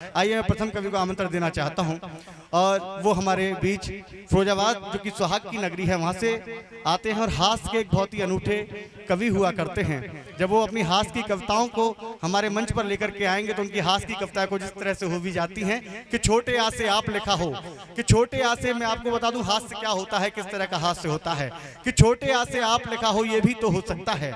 आइए मैं प्रथम कवि को आमंत्रण देना चाहता हूं और वो हमारे बीच फिरोजाबाद जो कि सुहाग की नगरी है वहां से आते हैं और हास्य के एक बहुत ही अनूठे कवि हुआ करते हैं। जब वो अपनी हास्य की कविताओं को हमारे मंच पर लेकर के आएंगे तो उनकी हास्य की कविताएं को जिस तरह से हो भी जाती हैं कि छोटे आ से आप लिखा हो कि छोटे आ से मैं आपको बता दूं हास्य क्या होता है, किस तरह का हास्य होता है कि छोटे आ से आप लिखा हो ये भी तो हो सकता है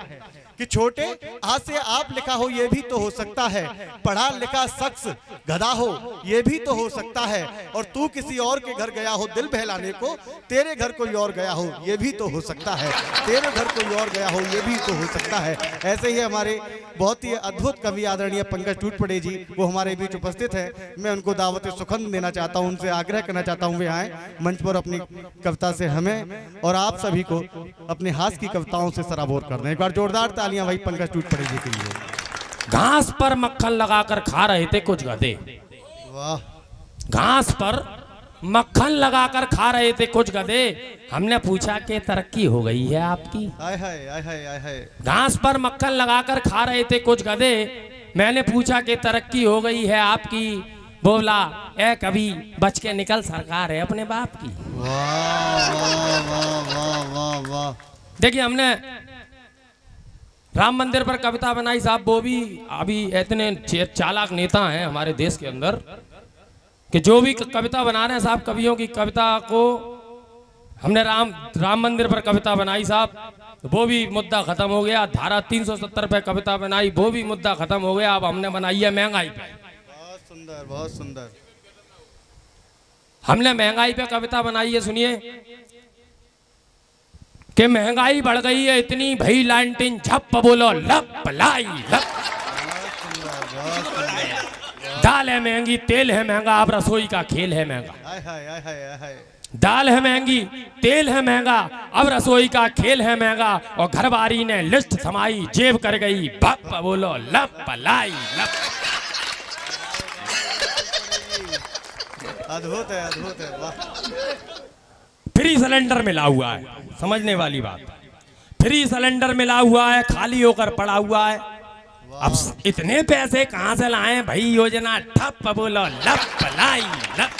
कि छोटे आ से आप लिखा हो ये भी तो हो सकता है, पढ़ा लिखा शख्स गधा हो ये भी तो हो सकता है, और तू किसी और के घर गया हो दिल बहलाने को तेरे घर कोई और गया हो ये भी तो हो सकता है, तेरे घर कोई और गया हो ये भी तो हो सकता है। ऐसे ही हमारे बहुत ही अद्भुत कवि आदरणीय पंकज टूटपड़े जी वो हमारे बीच उपस्थित है। मैं उनको दावत सुखंद देना चाहता हूं, उनसे आग्रह करना चाहता हूं वे आए मंच पर अपनी कविता से हमें और आप सभी को अपने हास्य की कविताओं से सराबोर कर दें। एक बार जोरदार तालियां भाई पंकज टूटपड़े जी के लिए। घास पर मक्खन लगाकर खा रहे थे कुछ गधे। वाह। घास पर मक्खन लगाकर खा रहे थे कुछ गधे, हमने पूछा कि तरक्की हो गई है आपकी। आय हाय आय हाय आय हाय। घास पर मक्खन लगाकर खा रहे थे कुछ गधे, मैंने पूछा कि तरक्की हो गई है आपकी, बोला ए कभी बच के निकल सरकार है अपने बाप की। वाह वाह वाह वाह वाह वाह। देखिए हमने राम मंदिर पर कविता बनाई साहब, वो भी अभी इतने चालाक नेता हैं हमारे देश के अंदर कि जो भी कविता बना रहे हैं साहब, कवियों की कविता को हमने राम मंदिर पर कविता बनाई साहब, वो भी मुद्दा खत्म हो गया। धारा 370 पे कविता बनाई, वो भी मुद्दा खत्म हो गया। अब हमने बनाई है महंगाई पे। बहुत सुंदर बहुत सुंदर। हमने महंगाई पे कविता बनाई है, सुनिए कि महंगाई बढ़ गई है इतनी भई लाइनटिन झप बोलो लप लाई लप। दाल है महंगी तेल है महंगा, अब रसोई का खेल है महंगा। आय हाय आय हाय आय हाय। दाल है महंगी तेल है महंगा, अब रसोई का खेल है महंगा, और घरवारी ने लिस्ट थमाई जेब कर गई बप बोलो लप लाई लप। अद्भुत है अद्भुत है। वाह। फ्री सिलेंडर मिला हुआ है, समझने वाली बात, फ्री सिलेंडर मिला हुआ है, खाली होकर पड़ा हुआ है। अब इतने पैसे कहां से लाए भाई, योजना ठप बोलो लप लाई लप।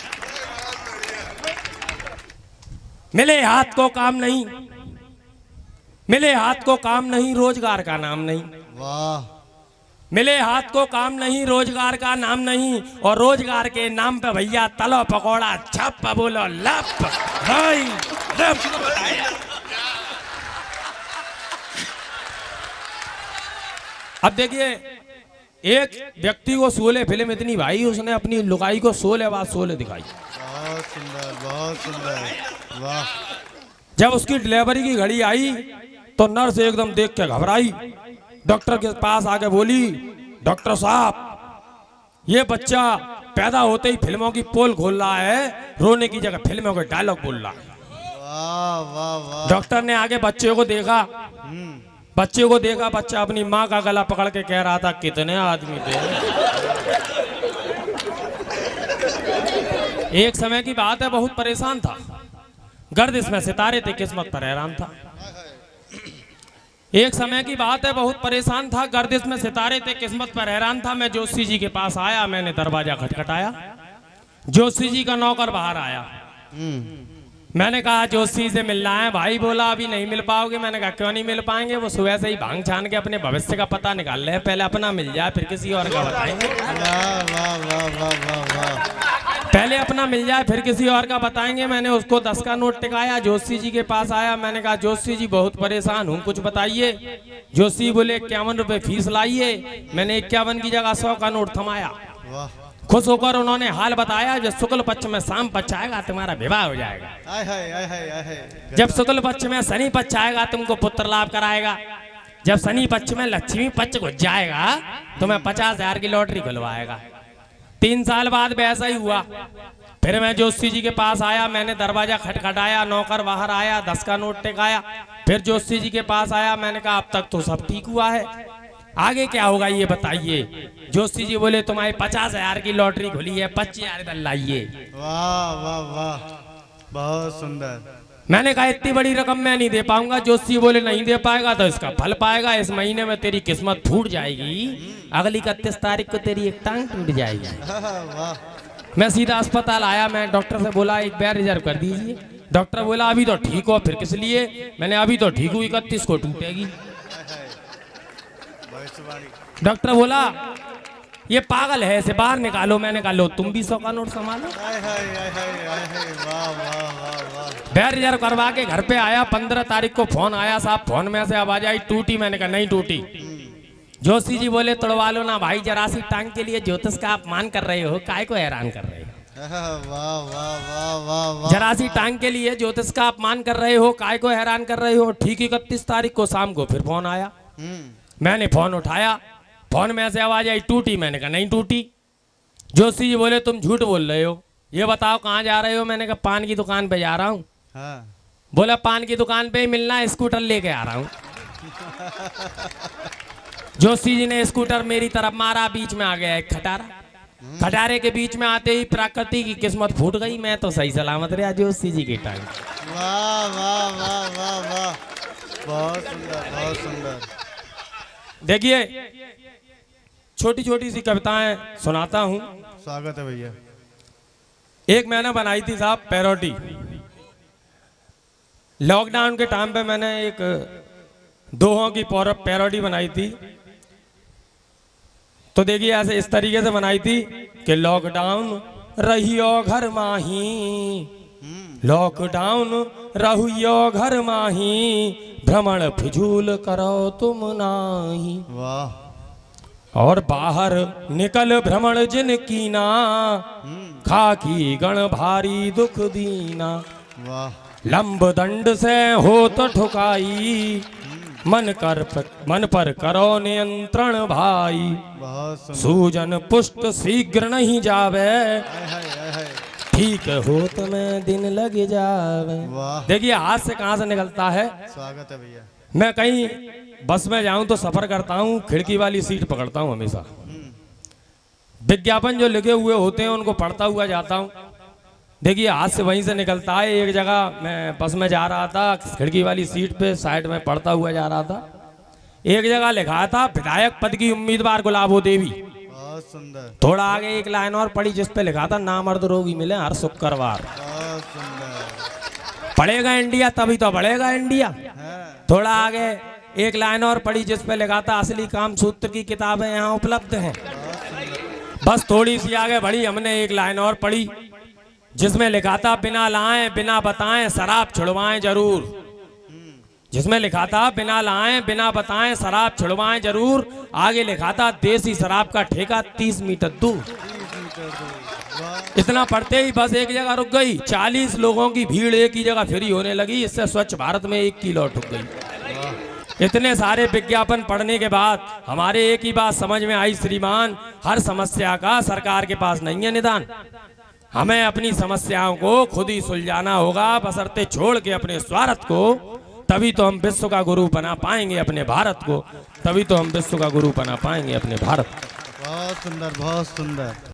मिले हाथ को काम नहीं, मिले हाथ को काम नहीं, रोजगार का नाम नहीं। वाह। मिले हाथ को काम नहीं, रोजगार का नाम नहीं, और रोजगार के नाम पे भैया तलो पकौड़ा छप बोलो लप लाई लप। अब देखिए एक व्यक्ति को 16 फिल्म इतनी भाई, उसने अपनी लुगाई को 16 बार 16 दिखाई। बहुत सुंदर बहुत सुंदर। वाह। जब उसकी डिलीवरी की घड़ी आई तो नर्स एकदम देख के घबराई, डॉक्टर के पास आके बोली डॉक्टर साहब ये बच्चा पैदा होते ही फिल्मों की पोल खोल रहा है, रोने की जगह फिल्मों के डायलॉग बोल रहा है। वाह वाह वाह। डॉक्टर ने आगे बच्चे को देखा, बच्चे को देखा, बच्चा अपनी माँ का गला पकड़ के कह रहा था कितने आदमी थे। एक समय की बात है, बहुत परेशान था, गर्दिश में सितारे थे, किस्मत पर हैरान था। एक समय की बात है, बहुत परेशान था, गर्दिश में सितारे थे, किस्मत पर हैरान था। मैं जोशी जी के पास आया, मैंने दरवाजा खटखटाया, जोशी जी का नौकर बाहर आया। मैंने कहा जोशी से मिलना है भाई, बोला अभी नहीं मिल पाओगे। मैंने कहा क्यों नहीं मिल पाएंगे, वो सुबह से ही भांग छान के अपने भविष्य का पता निकाल रहे हैं, पहले अपना मिल जाए फिर किसी और का बताएंगे। वाह वाह वाह वाह वाह वाह। पहले अपना मिल जाए फिर किसी और का बताएंगे। मैंने उसको 10 का नोट टिकाया, जोशी जी के पास आया, मैंने कहा जोशी जी बहुत परेशान हूँ, कुछ बताइए। जोशी बोले 51 रुपए फीस लाइए। मैंने 51 की जगह 100 का नोट थमाया। खुश होकर उन्होंने हाल बताया, जब शुक्ल पक्ष में शाम पक्ष आएगा तुम्हारा विवाह हो जाएगा। आय हाय आय हाय आय हाय। जब शुक्ल पक्ष में शनि पक्ष आएगा तुमको पुत्र लाभ कराएगा। जब शनि पक्ष में लक्ष्मी पक्ष घुस जाएगा तुम्हें 50,000 की लॉटरी खुलवाएगा। 3 साल बाद वैसा ही हुआ। फिर मैं जोशी जी के पास आया, मैंने दरवाजा खटखटाया, नौकर बाहर आया, 10 का नोट टिकाया। फिर जोशी जी के पास आया, मैंने कहा अब तक तो सब ठीक हुआ है, आगे क्या होगा ये बताइए। जोशी जी बोले तुम्हारी 50,000 की लॉटरी खुली है, 25,000 इधर लाइए। वाह वाह वाह बहुत सुंदर। मैंने कहा इतनी बड़ी रकम मैं नहीं दे पाऊंगा। जोशी बोले नहीं दे पाएगा तो इसका फल पाएगा, इस महीने में तेरी किस्मत फूट जाएगी, अगली 31 तारीख को तेरी एक टांग टूट जाएगी। वाह। मैं सीधा अस्पताल आया, मैं डॉक्टर से बोला एक बैर रिजर्व कर दीजिए। डॉक्टर बोला अभी तो ठीक हो, फिर किस लिए? मैंने अभी तो ठीक हूँ, 31 को टूटेगी। डॉक्टर बोला ये पागल है, इसे बाहर निकालो। मैंने कहा लो तुम भी 100 का नोट संभालो। बैर रिजर्व करवा के घर पे आया, 15 तारीख को फोन आया, साहब फोन में से आवाज आई टूटी। मैंने कहा नहीं टूटी। जोशी जी बोले तोड़वा लो ना भाई, जरा सी टांग के लिए ज्योतिष का अपमान कर रहे हो, काय को हैरान कर रहे हो? जरा सी टांग के लिए ज्योतिष का अपमान कर रहे हो, काय को हैरान कर रहे हो? ठीक 31 तारीख को शाम को फिर फोन आया, मैंने फोन उठाया, फोन में से आवाज आई टूटी। मैंने कहा नहीं टूटी। जोशी जी बोले तुम झूठ बोल रहे हो, ये बताओ कहाँ जा रहे हो? मैंने कहा पान की दुकान पे जा रहा हूँ। बोला पान की दुकान पे ही मिलना है, स्कूटर लेके आ रहा हूँ। जोशी जी ने स्कूटर मेरी तरफ मारा, बीच में आ गया एक खटारा। खटारे के बीच में आते ही प्रकृति की किस्मत फूट गई, मैं तो सही सलामत रहा जोशी जी की टांग। वाह वाह वाह वाह वाह, बहुत सुंदर बहुत सुंदर। देखिए छोटी छोटी सी कविताएं सुनाता हूँ। स्वागत है भैया। एक मैंने बनाई थी साहब पैरोडी। लॉकडाउन के टाइम पे मैंने एक दोहों की पैरोडी बनाई थी। तो देखिए ऐसे इस तरीके से बनाई थी कि लॉकडाउन रहियो घर माही, लॉकडाउन रहियो घर माही, भ्रमण फिजूल करो तुम नाही। वाह। और बाहर निकल भ्रमण जिन कीना, खाकी गण भारी दुख दीना। वाह। लंब दंड से हो तो ठुकाई, मन पर करो नियंत्रण भाई। बहुत सूजन पुष्ट शीघ्र नहीं जावे, ठीक हो तो मैं दिन लग जावे। देखिए हाथ से कहाँ से निकलता है। स्वागत है भैया। मैं कहीं बस में जाऊं तो सफर करता हूं, खिड़की वाली सीट पकड़ता हूं हमेशा। विज्ञापन जो लिखे हुए होते हैं उनको पढ़ता हुआ जाता हूं। देखिए हाथ से वहीं से निकलता है। एक जगह मैं बस में जा रहा था, खिड़की वाली सीट पे साइड में पढ़ता हुआ जा रहा था। एक जगह लिखा था विधायक पद की उम्मीदवार गुलाबो देवी। बहुत सुंदर। थोड़ा आगे एक लाइन और पढ़ी जिस पे लिखा था नामर्द रोगी मिले हर शुक्रवार। बहुत सुंदर। पढ़ेगा इंडिया तभी तो बढ़ेगा इंडिया। थोड़ा आगे एक लाइन और पढ़ी जिस पे लिखा था असली काम सूत्र की किताबें यहाँ उपलब्ध हैं। बस थोड़ी सी आगे बढ़ी, हमने एक लाइन और पढ़ी जिसमें लिखा था बिना लाएं बिना बताएं शराब छुड़वाएं जरूर। जिसमें लिखा था बिना लाएं बिना बताएं शराब छुड़वाएं जरूर। आगे लिखा था देसी शराब का ठेका 30 मीटर दूर। इतना पढ़ते ही बस एक जगह रुक गई। 40 लोगों की भीड़ एक ही जगह फ्री होने लगी। इससे स्वच्छ भारत में एक किलो ठुक गई। इतने सारे विज्ञापन पढ़ने के बाद हमारे एक ही बात समझ में आई, श्रीमान हर समस्या का सरकार के पास नहीं है निदान। हमें अपनी समस्याओं को खुद ही सुलझाना होगा, बशर्ते छोड़ के अपने स्वार्थ को। तभी तो हम विश्व का गुरु बना पाएंगे अपने भारत को। तभी तो हम विश्व का गुरु बना पाएंगे अपने भारत को। बहुत सुंदर बहुत सुंदर।